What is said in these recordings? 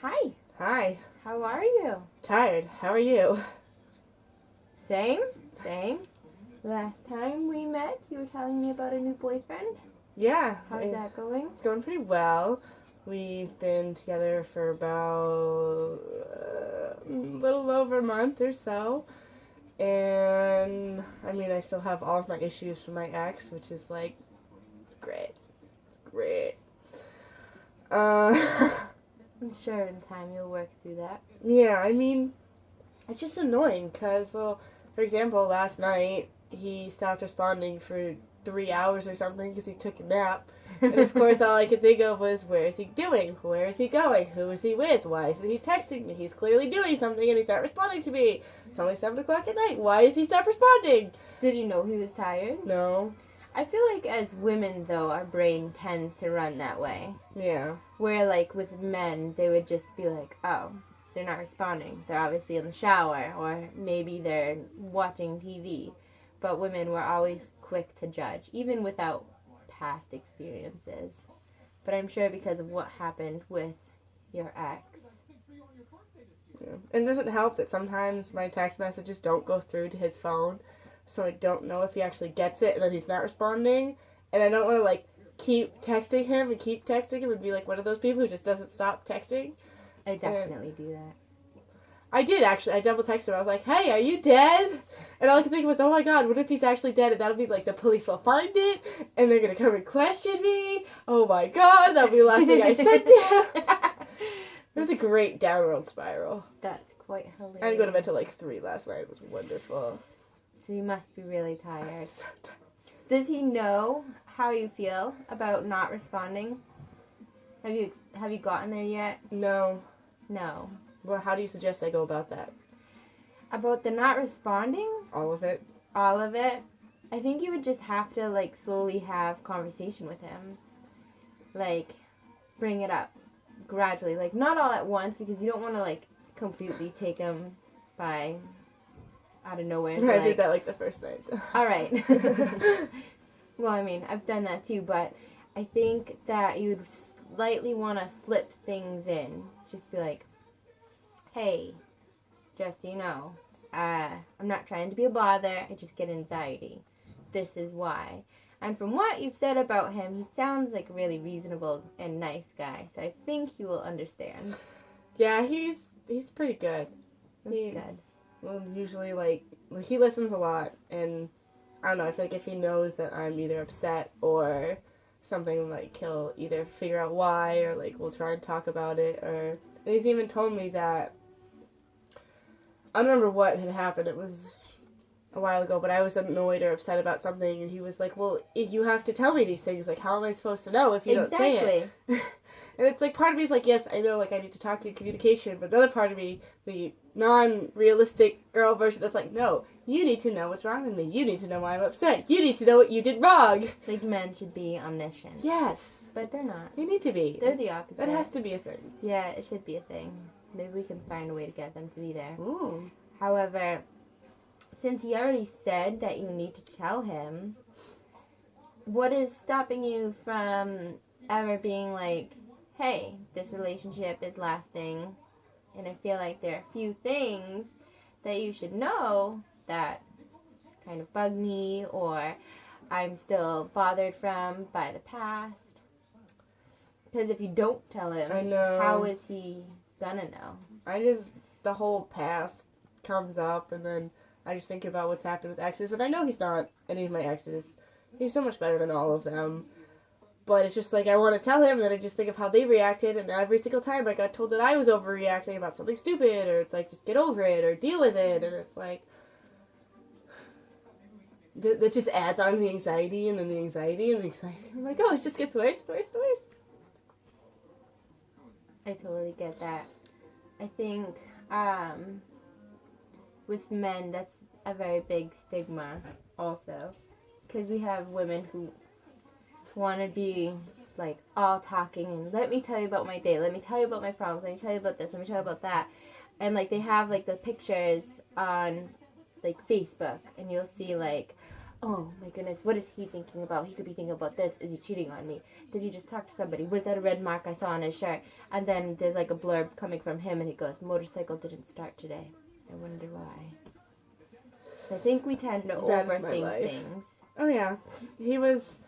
Hi, Hi. how are you? Tired. How are you? Same? Last time we met, you were telling me about a new boyfriend. Yeah. How's that going? It's going pretty well. We've been together for about a little over a month or so. And, I still have all of my issues from my ex, which is, great. It's great. I'm sure in time you'll work through that. Yeah, it's just annoying because, well, for example, last night he stopped responding for 3 hours or something because he took a nap. And of course, all I could think of was, where is he doing? Where is he going? Who is he with? Why isn't he texting me? He's clearly doing something and he's not responding to me. It's only 7 o'clock at night. Why is he stop responding? Did you know he was tired? No. I feel like as women, though, our brain tends to run that way. Yeah. Where, like, with men, they would just be like, oh, they're not responding. They're obviously in the shower, or maybe they're watching TV. But women were always quick to judge, even without past experiences. But I'm sure because of what happened with your ex. Yeah. And it doesn't help that sometimes my text messages don't go through to his phone, so I don't know if he actually gets it and then he's not responding. And I don't want to, keep texting him and be like one of those people who just doesn't stop texting. I definitely do that. I did, actually. I double texted him. I was like, hey, are you dead? And all I could think was, oh my god, what if he's actually dead? And that'll be the police will find it, and they're going to come and question me. Oh my god, that'll be the last thing I said to him. It was a great downward spiral. That's quite hilarious. I had to go to bed till 3 last night. It was wonderful. So you must be really tired. So tired. Does he know how you feel about not responding? Have you gotten there yet? No. No. Well, how do you suggest I go about that? About the not responding? All of it? All of it? I think you would just have to, slowly have conversation with him. Bring it up gradually. Not all at once, because you don't want to, completely take him by out of nowhere. I did that, the first night. So. All right. Well, I've done that too, but I think that you'd slightly want to slip things in. Just be like, hey, just so you know, I'm not trying to be a bother, I just get anxiety. This is why. And from what you've said about him, he sounds like a really reasonable and nice guy, so I think he will understand. Yeah, he's pretty good. That's good. Well, usually, he listens a lot, and I don't know, I feel like if he knows that I'm either upset or something, he'll either figure out why, or, we'll try and talk about it, and he's even told me that, I don't remember what had happened, it was a while ago, but I was annoyed or upset about something, and he was like, well, you have to tell me these things, how am I supposed to know if you don't say it? And it's part of me is yes, I know, I need to talk to you, communication, but another part of me, the non-realistic girl version, that's no, you need to know what's wrong with me, you need to know why I'm upset, you need to know what you did wrong. Men should be omniscient. Yes. But they're not. They need to be. They're the opposite. That has to be a thing. Yeah, it should be a thing. Maybe we can find a way to get them to be there. Ooh. However, since he already said that you need to tell him, what is stopping you from ever being hey, this relationship is lasting, and I feel like there are a few things that you should know that kind of bug me, or I'm still bothered from by the past. Because if you don't tell him, I know. how is he gonna know? The whole past comes up, and then I just think about what's happened with exes, and I know he's not any of my exes. He's so much better than all of them. But it's just I want to tell him, and then I just think of how they reacted, and every single time I got told that I was overreacting about something stupid, or it's just get over it, or deal with it, and it's that just adds on the anxiety, and then the anxiety, and the anxiety. I'm oh, it just gets worse, worse, worse. I totally get that. I think, with men, that's a very big stigma, also. Because we have women who want to be all talking and let me tell you about my day, let me tell you about my problems, let me tell you about this, let me tell you about that, and they have the pictures on Facebook, and you'll see oh my goodness, what is he thinking about? He could be thinking about this. Is he cheating on me? Did he just talk to somebody? Was that a red mark I saw on his shirt? And then there's like a blurb coming from him, and he goes, motorcycle didn't start today. I wonder why. So I think we tend to That is my overthink life. things. Oh yeah, it was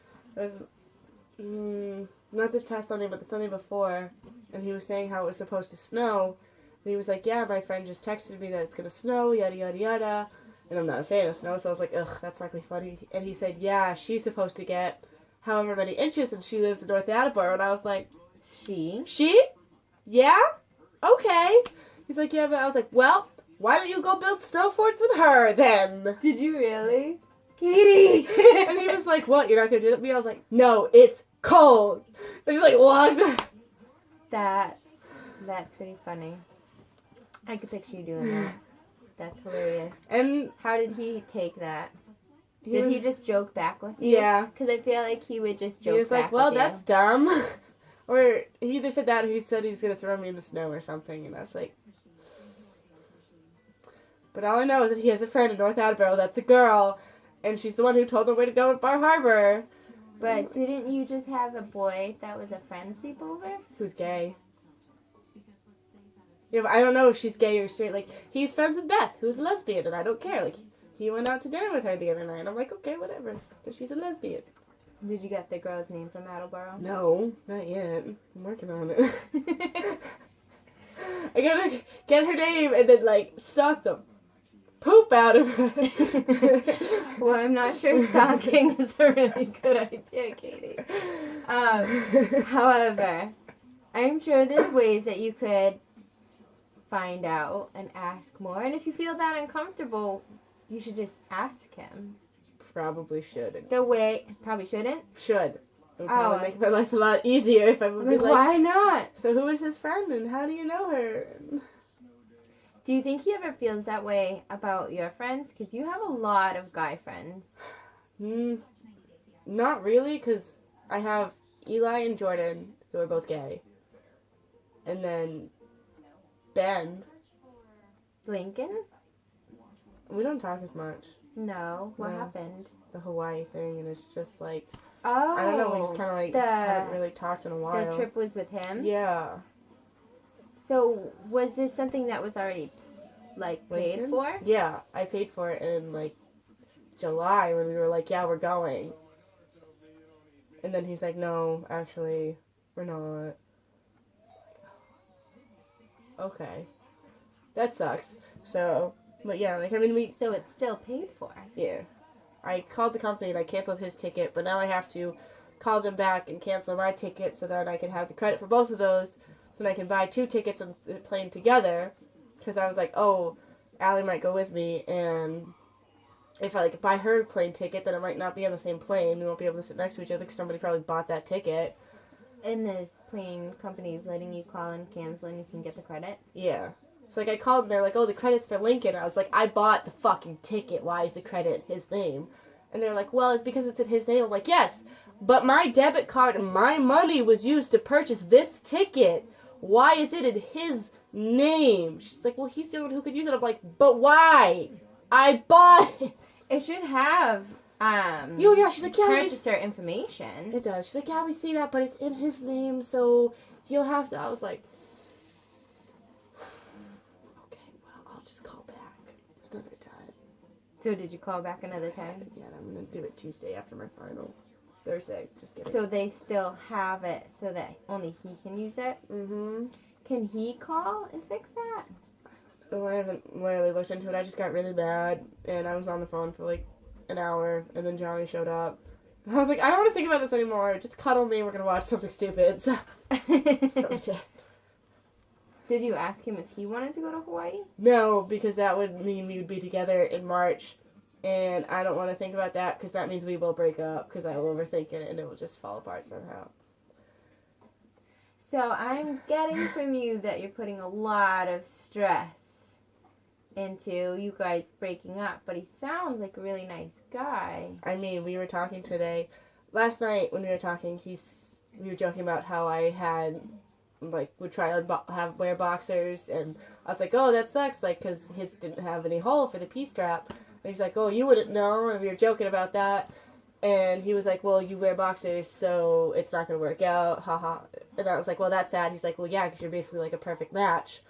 not this past Sunday, but the Sunday before, and he was saying how it was supposed to snow, and he was like, yeah, my friend just texted me that it's gonna snow, yada yada yada, and I'm not a fan of snow, so I was like, ugh, that's not gonna be funny, and he said, yeah, she's supposed to get however many inches, and she lives in North Attleboro, and I was like, She? Yeah? Okay. He's like, yeah, but I was like, well, why don't you go build snow forts with her, then? Did you really? Katie! And he was like, what, you're not gonna do that with me? I was like, no, it's cold. And she's like, walked. That's pretty funny. I could picture you doing that. That's hilarious. And How did he take that? Did he just joke back with you? Yeah. Because I feel like he would just joke He was back like, well, with you. that's dumb. Or he either said that or he said he's gonna throw me in the snow or something, and I was like... But all I know is that he has a friend in North Attleboro that's a girl, and she's the one who told him where to go at Bar Harbor. But didn't you just have a boy that was a friend sleepover? Who's gay. Yeah, but I don't know if she's gay or straight. Like, he's friends with Beth, who's a lesbian, and I don't care. Like, he went out to dinner with her the other night. I'm like, okay, whatever. But she's a lesbian. Did you get the girl's name from Attleboro? No, not yet. I'm working on it. I gotta get her name and then, like, stalk them. Poop out of her. Well, I'm not sure stalking is a really good idea, Katie. However, I'm sure there's ways that you could find out and ask more. And if you feel that uncomfortable, you should just ask him. Probably shouldn't. Probably shouldn't. Should. It would Oh, probably make my life a lot easier if I would be like, why not? so who is his friend and how do you know her? Do you think he ever feels that way about your friends? Because you have a lot of guy friends. Not really, because I have Eli and Jordan, who are both gay. And then Ben. Lincoln? We don't talk as much. No. What No. happened? The Hawaii thing, and it's just like, Oh. I don't know, we just kind of like haven't really talked in a while. The trip was with him? Yeah. So, was this something that was already, like, paid Lincoln? for? Yeah, I paid for it in like July when we were like, yeah, we're going. And then he's like, no, actually, we're not. Okay. That sucks. So, but yeah, like, I mean, So it's still paid for. yeah. I called the company and I canceled his ticket, but now I have to call them back and cancel my ticket so that I can have the credit for both of those, so that I can buy 2 tickets on the plane together. Because I was like, oh, Allie might go with me, and if I like buy her plane ticket, then I might not be on the same plane. We won't be able to sit next to each other because somebody probably bought that ticket. And this plane company is letting you call and cancel and you can get the credit? Yeah. So, like, I called and they're like, oh, the credit's for Lincoln. I was like, I bought the fucking ticket. Why is the credit his name? And they're like, well, it's because it's in his name. I'm like, yes, but my debit card and my money was used to purchase this ticket. Why is it in his name? She's like, well, he's the only one who could use it. I'm like, but why? I bought it. It should have, Yeah, she's like, yeah, purchaser information. it does. She's like, yeah, we see that, but it's in his name, so you'll have to. I was like, okay, well, I'll just call back another time. So did you call back another time? Yeah, I'm gonna do it Tuesday after my final. Thursday, just kidding. So they still have it so that only he can use it? Mm-hmm. Can he call and fix that? Oh, I haven't really looked into it. I just got really mad, and I was on the phone for like an hour, and then Johnny showed up. I was like, I don't want to think about this anymore. Just cuddle me, and we're gonna watch something stupid. So that's what we did. Did you ask him if he wanted to go to Hawaii? No, because that would mean we would be together in March, and I don't want to think about that because that means we will break up because I will overthink it and it will just fall apart somehow. So I'm getting from you that you're putting a lot of stress into you guys breaking up, but he sounds like a really nice guy. I mean, we were talking today. Last night when we were talking, we were joking about how I had, like, would try to wear boxers, and I was like, oh, that sucks, like, because his didn't have any hole for the P-strap. And he's like, oh, you wouldn't know, and we were joking about that. And he was like, well, you wear boxers, so it's not going to work out, haha. And I was like, well, that's sad. He's like, well, yeah, because you're basically like a perfect match.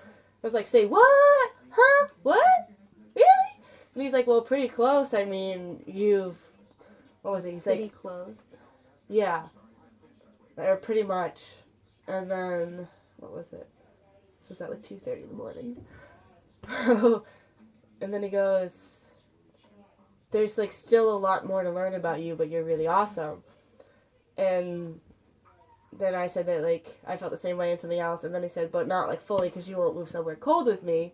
I was like, say what? Huh? What? Really? And he's like, well, pretty close. I mean, what was it? He's Pretty like, close. yeah. Or pretty much. And then, what was it? This was at like 2:30 in the morning. And then he goes, there's like still a lot more to learn about you, but you're really awesome. And then I said that like I felt the same way in something else, and then he said, but not like fully because you won't move somewhere cold with me.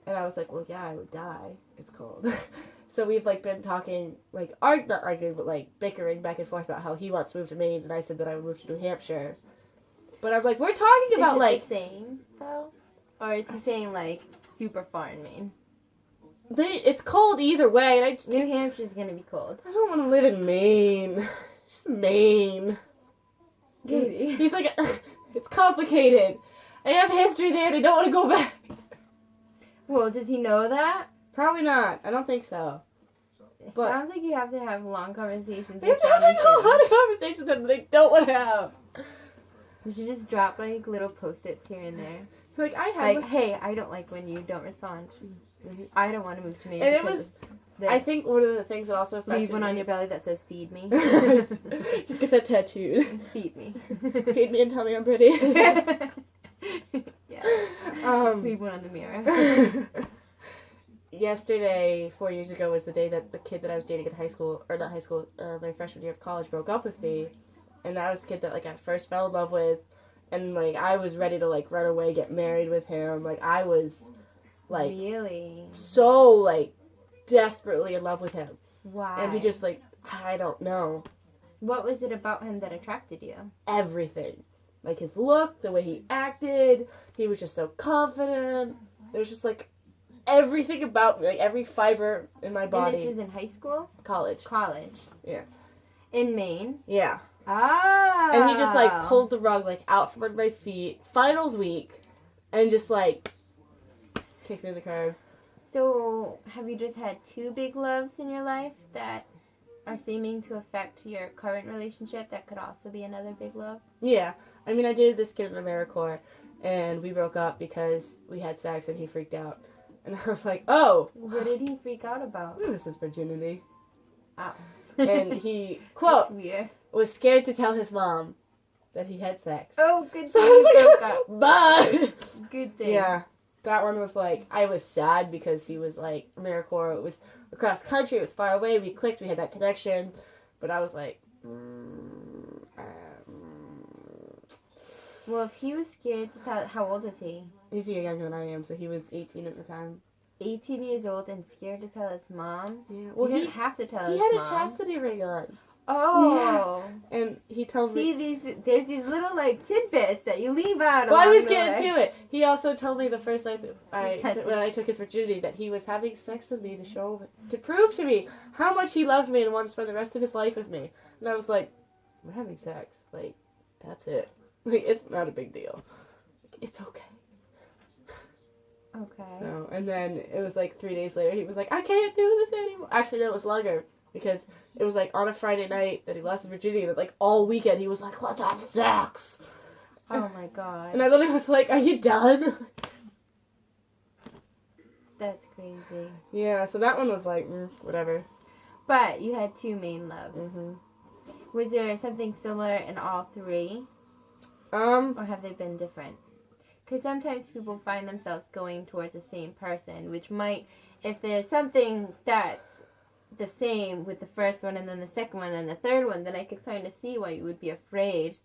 And I was like, well, yeah, I would die. It's cold. So we've like been talking, like not arguing, but like bickering back and forth about how he wants to move to Maine, and I said that I would move to New Hampshire. But I'm like, we're talking about is it like the same though, or is he saying like super far in Maine? It's cold either way, and New Hampshire's gonna be cold. I don't want to live in Maine. Just Maine. He's like, it's complicated. I have history there, and I don't want to go back. Well, does he know that? Probably not. I don't think so. It But sounds like you have to have long conversations. they're having a lot of conversations that they don't want to have. You should just drop like little post-its here and there. Like I have. Like, hey, I don't like when you don't respond. I don't want to move to Maine. And it was. I think one of the things that also affected leave one on me- your belly that says "Feed me." Just get that tattooed. Feed me. Feed me and tell me I'm pretty. Yeah. Leave one on the mirror. Yesterday, 4 years ago, was the day that the kid that I was dating in high school, or not high school, my freshman year of college, broke up with me. And that was the kid that like I first fell in love with, and like I was ready to like run away, get married with him. Like I was, like really so like desperately in love with him. Why? And he just like I don't know. What was it about him that attracted you? Everything. Like his look, the way he acted, he was just so confident. There was just like everything about me, like every fiber in my body. And this was in high school? College. College. Yeah. In Maine? Yeah. Ah. And he just like pulled the rug like out from under my feet, finals week, and just like kicked me in the curb. So, have you just had two big loves in your life that are seeming to affect your current relationship that could also be another big love? Yeah. I mean, I dated this kid in AmeriCorps, and we broke up because we had sex and he freaked out. And I was like, oh. What did he freak out about? This is virginity. Oh. And he, quote, That's weird. was scared to tell his mom that he had sex. Oh, good So thing I you was broke like, up. bye. Good thing. Yeah. That one was like, I was sad because he was like, AmeriCorps, it was across country, it was far away, we clicked, we had that connection. But I was like, Well, if he was scared to tell, how old is he? he's a year younger than I am, so he was 18 at the time. 18 years old and scared to tell his mom? Yeah. Well, Well, he didn't have to tell his he had mom. a chastity ring on. Oh. And he told me. See, there's these little, like, tidbits that you leave out. Well, I along was the getting way. to it. He also told me the first night that when I took his virginity that he was having sex with me to prove to me how much he loved me and wanted to spend the rest of his life with me. And I was like, we're having sex. Like, that's it. Like, it's not a big deal. It's okay. Okay. So, and then it was like 3 days later, he was like, I can't do this anymore. Actually, no, it was longer. Because it was like on a Friday night that he lost his virginity, and like all weekend he was like, let's have sex. Oh my god. And I literally was like, are you done? That's crazy. Yeah, so that one was like, whatever. But you had two main loves. Mm-hmm. Was there something similar in all three? Or have they been different? Because sometimes people find themselves going towards the same person, which might, if there's something that's the same with the first one and then the second one and the third one, then I could kind of see why you would be afraid.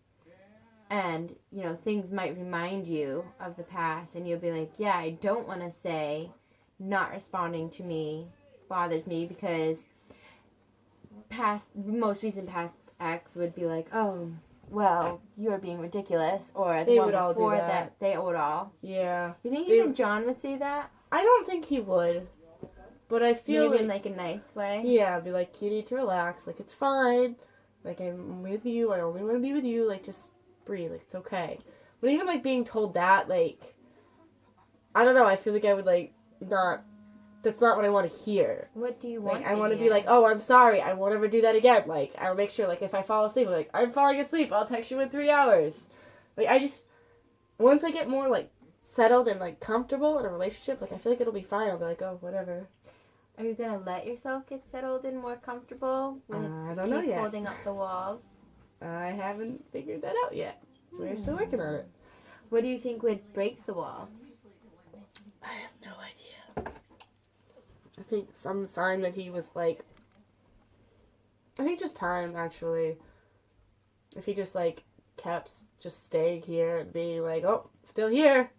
And, you know, things might remind you of the past, and you'll be like, yeah, I don't want to say not responding to me bothers me, because most recent past ex would be like, oh, well, you're being ridiculous, or the They one would all do before that. they would all. Yeah. You think They- even John would say that? I don't think he would. But I feel Maybe like, in like a nice way? yeah, I'd be like, you need to relax. Like, it's fine. Like, I'm with you. I only want to be with you. Like, just breathe. Like, it's okay. But even, like, being told that, like, I don't know. I feel like I would, like, not... that's not what I want to hear. What do you want? Like, I want to be like, oh, I'm sorry, I won't ever do that again. Like, I'll make sure, like, if I fall asleep, like, I'm falling asleep, I'll text you in 3 hours. Like, I just, once I get more, like, settled and, like, comfortable in a relationship, like, I feel like it'll be fine. I'll be like, oh, whatever. Are you gonna let yourself get settled and more comfortable with I don't know yet. holding up the walls? I haven't figured that out yet. We're still working on it. What do you think would break the walls? I have no idea. I think some sign that he was like, I think just time, actually. If he just, like, kept just staying here and being like, oh, still here,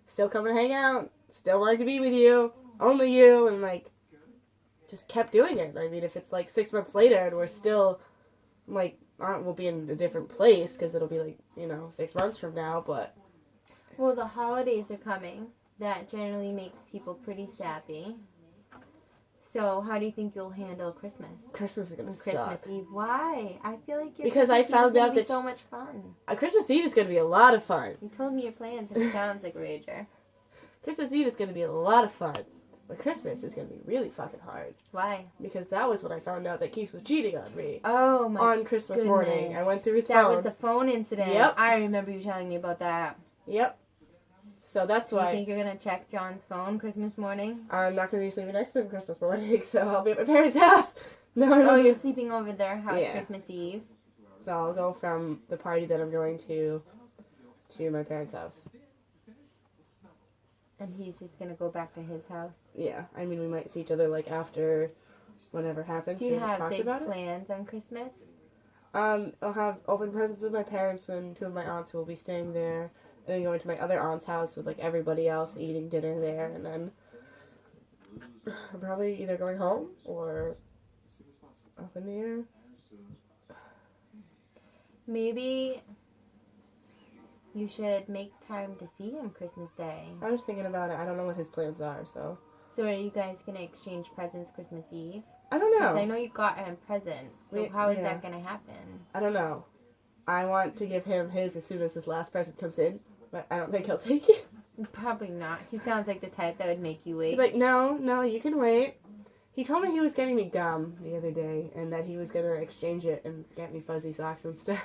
still coming to hang out, still wanting to be with you, only you, and, like, just kept doing it. I mean, if it's, like, 6 months later and we're still, like, we'll be in a different place, because it'll be, like, 6 months from now, but... Well, the holidays are coming. That generally makes people pretty sappy. So, how do you think you'll handle Christmas? Christmas is gonna And suck. Christmas Eve. Why? I feel like your Because Christmas I found Eve is gonna out be that so much fun. Christmas Eve is gonna be a lot of fun. You told me your plans, and it sounds like a rager. Christmas Eve is gonna be a lot of fun. But Christmas is gonna be really fucking hard. Why? Because that was when I found out that Keith was cheating on me. Oh my On Christmas goodness. morning. I went through his That phone. was the phone incident. Yep. I remember you telling me about that. Yep. So that's Do you why think you're gonna check John's phone Christmas morning? I'm not gonna be sleeping next to him Christmas morning, so I'll be at my parents' house. No. Oh, you're sleeping over their house Yeah. Christmas Eve? So I'll go from the party that I'm going to my parents' house. And he's just gonna go back to his house? Yeah. I mean, we might see each other, like, after whatever happens. Do We you haven't have talked big about it. plans on Christmas? I'll have open presents with my parents and 2 of my aunts who will be staying there. And then going to my other aunt's house with, like, everybody else, eating dinner there. And then I'm probably either going home or up in the air. Maybe you should make time to see him Christmas Day. I was thinking about it. I don't know what his plans are, so. So are you guys gonna exchange presents Christmas Eve? I don't Because I know. know you got him presents. So how is Yeah. that gonna happen? I don't know. I want to give him his as soon as his last present comes in, but I don't think he'll take it. Probably not. He sounds like the type that would make you wait. He's like, no, you can wait. He told me he was getting me gum the other day, and that he was going to exchange it and get me fuzzy socks instead.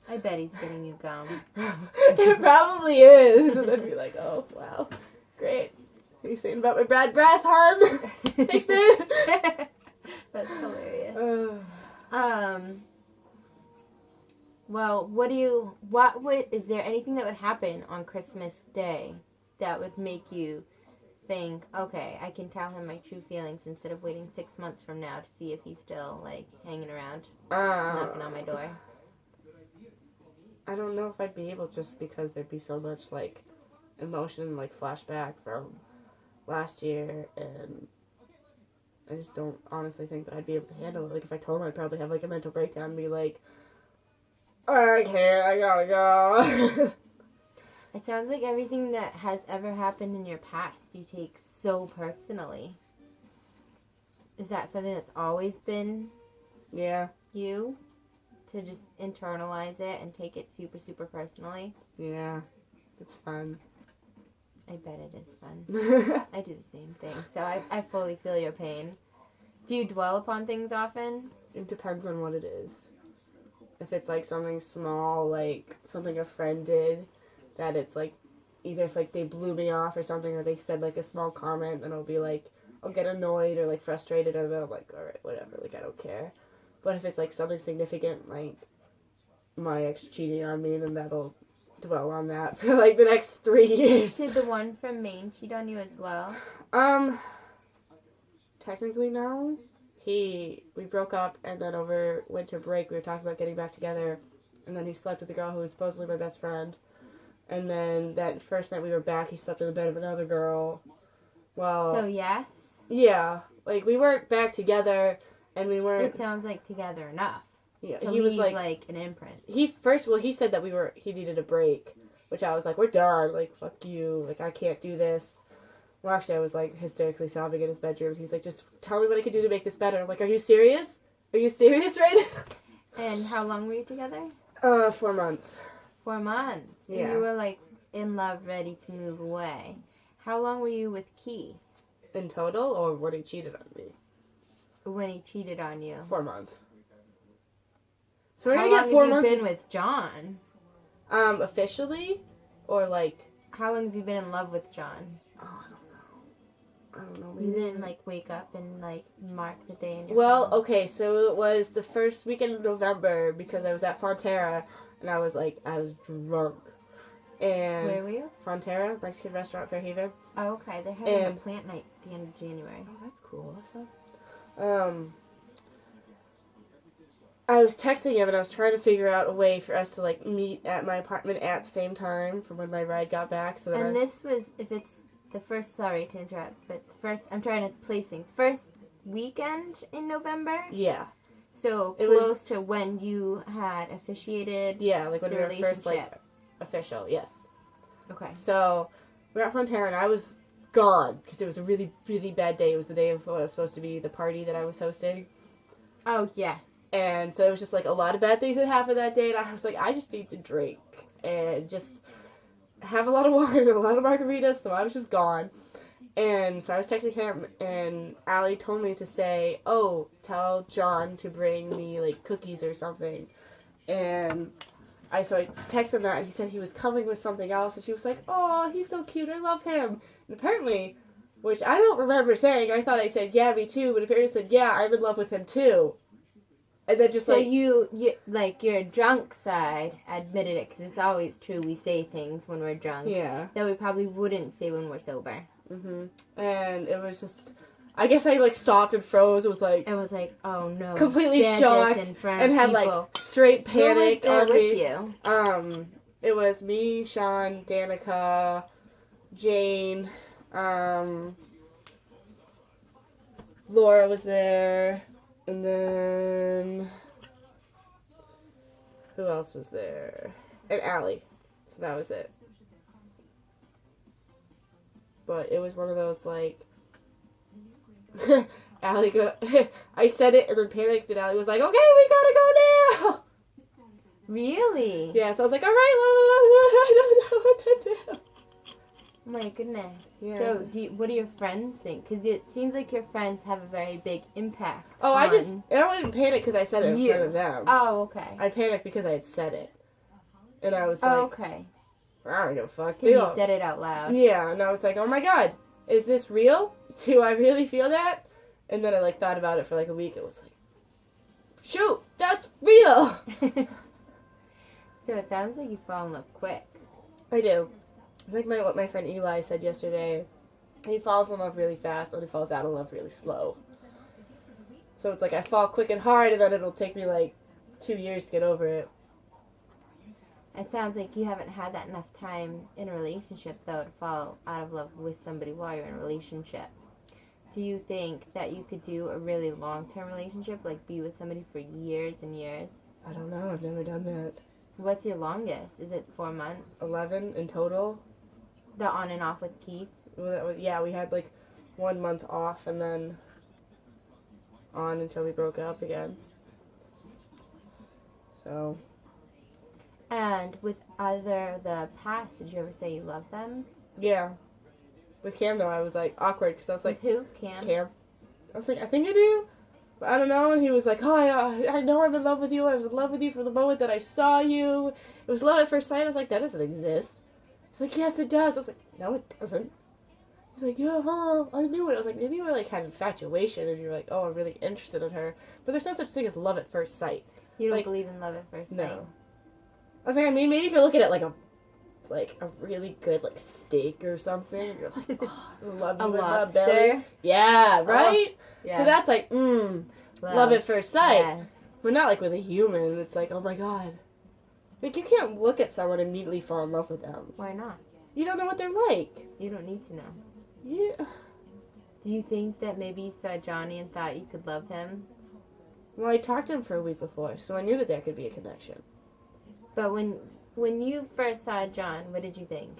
I bet he's getting you gum. It probably is. And I'd be like, oh, wow, great. Are you saying about my bad breath, hon? Thanks, babe. That's hilarious. Uh, Well, is there anything that would happen on Christmas Day that would make you think, okay, I can tell him my true feelings instead of waiting 6 months from now to see if he's still, like, hanging around, knocking on my door? I don't know if I'd be able, just because there'd be so much, like, emotion, like, flashback from last year, and I just don't honestly think that I'd be able to handle it. Like, if I told him, I'd probably have, like, a mental breakdown and be like, I can't, I gotta go. It sounds like everything that has ever happened in your past you take so personally. Is that something that's always been Yeah, you? To just internalize it and take it super, super personally? yeah, it's fun. I bet it is fun. I do the same thing, so I fully feel your pain. Do you dwell upon things often? It depends on what it is. If it's, like, something small, like, something a friend did, that it's, like, either if, like, they blew me off or something, or they said, like, a small comment, then I'll be, like, I'll get annoyed or, like, frustrated, and then I'm like, alright, whatever, like, I don't care. But if it's, like, something significant, like, my ex cheating on me, then that'll dwell on that for, like, the next 3 years. Did the one from Maine cheat on you as well? Technically, no. We broke up, and then over winter break, we were talking about getting back together, and then he slept with the girl who was supposedly my best friend. And then that first night we were back, he slept in the bed of another girl. Well, So yes? yeah, like, we weren't back together, and we weren't. It sounds like together enough. Yeah, To he was leave, like an imprint. he said that he needed a break, which I was like, we're done. Like, fuck you. Like, I can't do this. Well, actually, I was, like, hysterically sobbing in his bedroom. He's like, just tell me what I can do to make this better. I'm like, are you serious? Are you serious right now? And how long were you together? 4 months. 4 months. Yeah. And you were, like, in love, ready to move away. How long were you with Keith? In total, or when he cheated on me? When he cheated on you. 4 months. So we're How gonna long get 4 have you months. been with John? Officially, or like. How long have you been in love with John? Oh, I don't know. You Maybe. didn't like wake up and like mark the day in your Well, phone? okay, so it was the first weekend of November because I was at Fonterra and I was drunk. And Where were you? Fonterra, Mexican restaurant, Fairhaven. Oh, okay. They're having And- a plant night at the end of January. Oh, that's cool. I was texting him and I was trying to figure out a way for us to like meet at my apartment at the same time from when my ride got back. So that And this was, if it's the first, sorry to interrupt, but the first, I'm trying to place things. First weekend in November? yeah, So It was- close to when you had officiated yeah, like when the we were first like relationship. official, yes. Okay. So we were at Fonterra and I was gone because it was a really, really bad day. It was the day of what was supposed to be the party that I was hosting. Oh, yeah. And so it was just like a lot of bad things that happened that day. And I was like, I just need to drink and just have a lot of wine and a lot of margaritas. So I was just gone. And so I was texting him and Allie told me to say, oh, tell John to bring me like cookies or something. And so I texted him that and he said he was coming with something else. And she was like, oh, he's so cute. I love him. And apparently, which I don't remember saying, I thought I said, yeah, me too. But apparently said, yeah, I'm in love with him too. And then just So like, you like your drunk side admitted it, because it's always true we say things when we're drunk yeah. that we probably wouldn't say when we're sober. And it was just, I guess I like stopped and froze. It was like It was like, oh no, completely said this shocked in front and of had people. like straight Who was panic there on with me. you? It was me, Sean, Danica, Jane, Laura was there, and then who else was there? And Allie. So that was it. But it was one of those like Allie go I said it and then panicked and Allie was like, okay, we gotta go now. Really? Yeah, so I was like, all right, I don't know what to do. Oh my goodness. Yeah. So, what do your friends think? Because it seems like your friends have a very big impact. Oh, on I didn't panic because I said it in front of them. Oh, okay. I panicked because I had said it. And I was like, Oh, okay. I don't give a fuck. Because you said it out loud. Yeah, and I was like, oh my god, is this real? Do I really feel that? And then I like thought about it for like a week. It was like, shoot, that's real. So it sounds like you fall in love quick. I do. Like what my friend Eli said yesterday. He falls in love really fast and he falls out of love really slow. So it's like I fall quick and hard and then it'll take me like 2 years to get over it. It sounds like you haven't had that enough time in a relationship, though, to fall out of love with somebody while you're in a relationship. Do you think that you could do a really long-term relationship, like be with somebody for years and years? I don't know. I've never done that. What's your longest? Is it 4 months? 11 in total. The on and off with Keith? Yeah, we had like 1 month off and then on until we broke up again. So. And with either the past, did you ever say you love them? Yeah. With Cam though, I was like awkward because I was like, with who? Cam? I was like, I think I do. But I don't know. And he was like, oh, I know I'm in love with you. I was in love with you from the moment that I saw you. It was love at first sight. I was like, that doesn't exist. He's like, yes, it does. I was like, no, it doesn't. He's like, yeah, huh, I knew it. I was like, maybe you were like had infatuation and you're like, oh, I'm really interested in her. But there's no such thing as love at first sight. You don't like, believe in love at first sight? No. I was like, I mean, maybe if you're looking at like a really good like steak or something, you're like, oh, I love you A in my lobster? belly. Yeah, right? Yeah. So that's like, love at first sight. Yes. But not like with a human. It's like, oh my god. Like, you can't look at someone and immediately fall in love with them. Why not? You don't know what they're like. You don't need to know. Yeah. Do you think that maybe you saw Johnny and thought you could love him? Well, I talked to him for a week before, so I knew that there could be a connection. But when you first saw John, what did you think?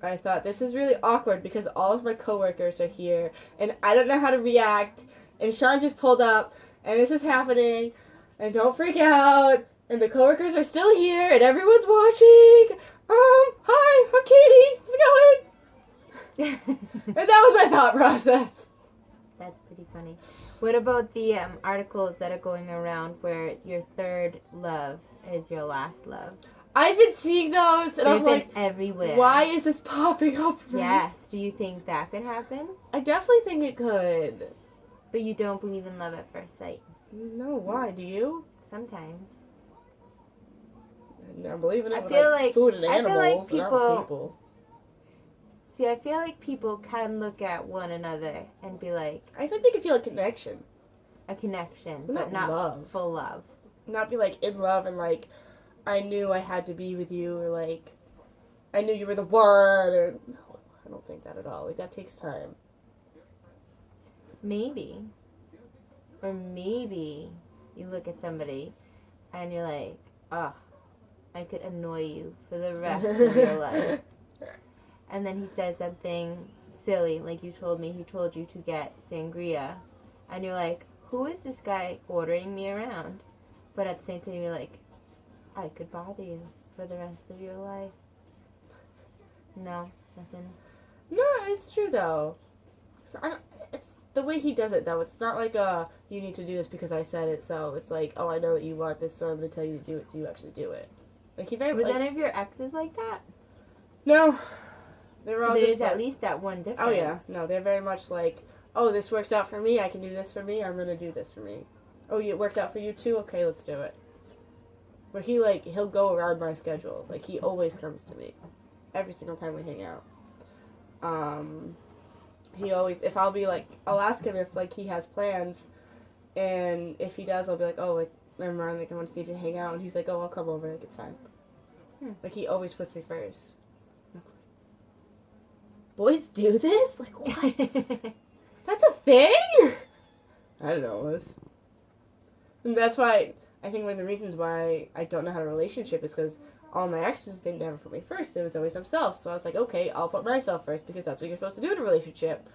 I thought, this is really awkward because all of my coworkers are here, and I don't know how to react, and Sean just pulled up, and this is happening, and don't freak out, and the coworkers are still here, and everyone's watching. Hi, I'm Katie. How's it going? And that was my thought process. That's pretty funny. What about the articles that are going around where your third love is your last love? I've been seeing those, and They've I'm been like, everywhere. why is this popping up for me? Yes. Do you think that could happen? I definitely think it could. But you don't believe in love at first sight. No, why? Do you? Sometimes. I believe in it I with feel like like- food and I feel animals, like not with people- people. See, I feel like people can look at one another and be like I think they can feel a connection, a connection, but but not love. full love. Not be like in love and like, I knew I had to be with you, or like, I knew you were the one, or no, I don't think that at all. Like, that takes time. Maybe. Or maybe you look at somebody and you're like, oh, I could annoy you for the rest of your life. And then he says something silly, like you told me he told you to get sangria. And you're like, who is this guy ordering me around? But at the same time, you're like, I could bother you for the rest of your life. No, nothing. No, it's true though. It's the way he does it though. It's not like you need to do this because I said it. So it's like, oh, I know that you want this, so I'm gonna tell you to do it, so you actually do it. Like he very Was like, any of your exes like that? no, they were So all there's just at like, least that one difference. oh yeah, no, they're very much like, oh, this works out for me. I can do this for me. I'm gonna do this for me. Oh, it works out for you too. Okay, let's do it. But he'll go around my schedule. Like he always comes to me, every single time we hang out. He always, if I'll be like, I'll ask him if like he has plans, and if he does, I'll be like, oh, like never mind, like I want to see if you hang out, and he's like, oh, I'll come over, like it's fine. Like he always puts me first. Boys do this? Like what? That's a thing? I don't know it was. And that's why I think one of the reasons why I don't know how to relationship is because all my exes, they never put me first. It was always themselves. So I was like, okay, I'll put myself first because that's what you're supposed to do in a relationship.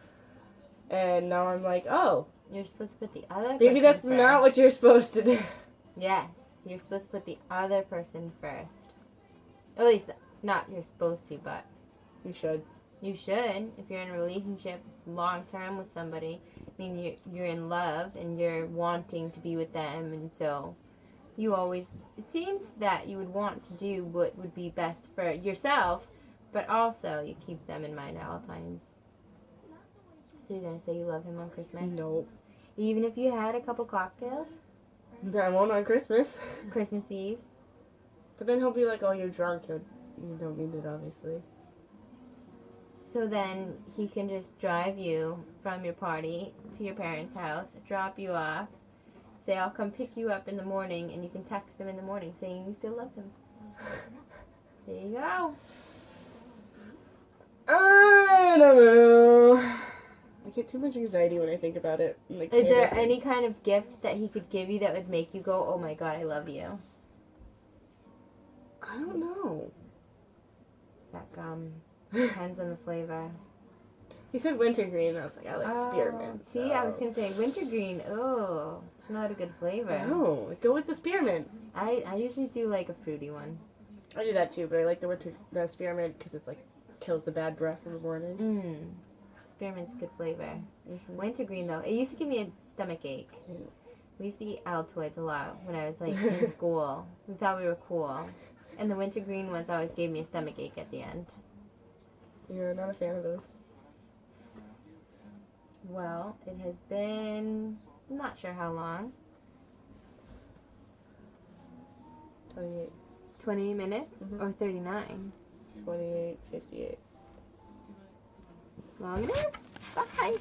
And now I'm like, oh, You're supposed to put the other person maybe that's first. not what you're supposed to do. Yes, you're supposed to put the other person first. At least, not you're supposed to, but You should. you should. If you're in a relationship long term with somebody, I mean, you're in love and you're wanting to be with them, and so you always, it seems that you would want to do what would be best for yourself, but also you keep them in mind at all times. So you're going to say you love him on Christmas? Nope. Even if you had a couple cocktails? I won't on Christmas. Christmas Eve? But then he'll be like, oh, you're drunk. You don't mean it, obviously. So then he can just drive you from your party to your parents' house, drop you off, say, I'll come pick you up in the morning, and you can text him in the morning saying you still love him. There you go. I don't know. I get too much anxiety when I think about it. Like, Is there any kind of gift that he could give you that would make you go, oh my god, I love you? I don't know. Is that gum? Depends on the flavor. He said wintergreen, and I was like, I like spearmint. See, I was going to say wintergreen. Oh, it's not a good flavor. No, go with the spearmint. I usually do like a fruity one. I do that too, but I like the spearmint because it's like kills the bad breath in the morning. Spearmint's good flavor. Mm-hmm. Wintergreen though, it used to give me a stomach ache. Yeah. We used to eat Altoids a lot when I was like in school. We thought we were cool. And the wintergreen ones always gave me a stomach ache at the end. You're not a fan of those. Well, it has been, I'm not sure how long. 28. 20 minutes Mhm. or 39? 28, 58. Long enough? Bye.